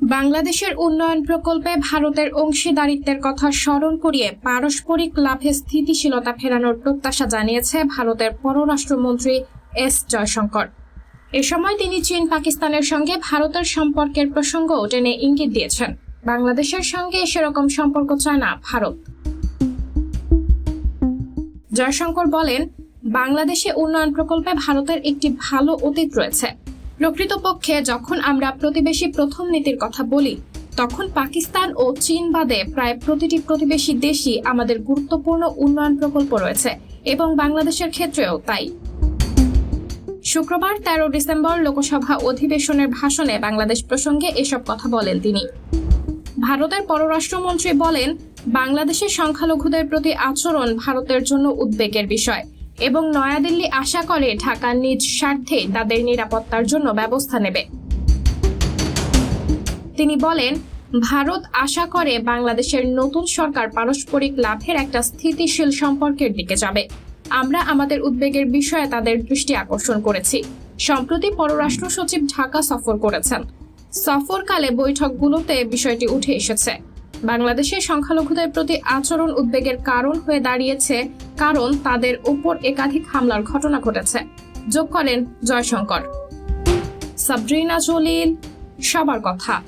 বাংলাদেশের উন্নয়ন প্রকল্পে ভারতের অংশীদারিত্বের কথা স্মরণ করিয়ে পারস্পরিক লাভে স্থিতিশীলতা ফেরানোর প্রত্যাশা জানিয়েছে ভারতের পররাষ্ট্রমন্ত্রী এস জয়শঙ্কর। এ সময় তিনি চীন পাকিস্তানের সঙ্গে ভারতের সম্পর্কের প্রসঙ্গও টেনে ইঙ্গিত দিয়েছেন। বাংলাদেশের সঙ্গে সেরকম সম্পর্ক চায় না ভারত। জয়শঙ্কর বলেন, বাংলাদেশে উন্নয়ন প্রকল্পে ভারতের একটি ভালো অতীত রয়েছে। প্রকৃতপক্ষে যখন আমরা প্রতিবেশী প্রথম নীতির কথা বলি, তখন পাকিস্তান ও চীন বাদে প্রায় প্রতিটি প্রতিবেশী দেশই আমাদের গুরুত্বপূর্ণ উন্নয়ন প্রকল্প রয়েছে এবং বাংলাদেশের ক্ষেত্রেও তাই। শুক্রবার 13 ডিসেম্বর লোকসভা অধিবেশনের ভাষণে বাংলাদেশ প্রসঙ্গে এসব কথা বলেন তিনি। ভারতের পররাষ্ট্রমন্ত্রী বলেন, বাংলাদেশের সংখ্যালঘুদের প্রতি আচরণ ভারতের জন্য উদ্বেগের বিষয় এবং নয়াদিল্লি আশা করে ঢাকা নিজ স্বার্থে তাদের নিরাপত্তার জন্য ব্যবস্থা নেবে। তিনি বলেন, ভারত আশা করে বাংলাদেশের নতুন সরকার পারস্পরিক লাভের একটা স্থিতিশীল সম্পর্কের দিকে যাবে। আমরা আমাদের উদ্বেগের বিষয়ে তাদের দৃষ্টি আকর্ষণ করেছি। সম্প্রতি পররাষ্ট্র সচিব ঢাকা সফর করেছেন। সফরকালে বৈঠকগুলোতে বিষয়টি উঠে এসেছে। বাংলাদেশের সংখ্যালঘুদের প্রতি আচরণ উদ্বেগের কারণ হয়ে দাঁড়িয়েছে, কারণ তাদের উপর একাধিক হামলার ঘটনা ঘটেছে, যোগ করেন জয়শঙ্কর। সাবরিনা জলিল, সবার কথা।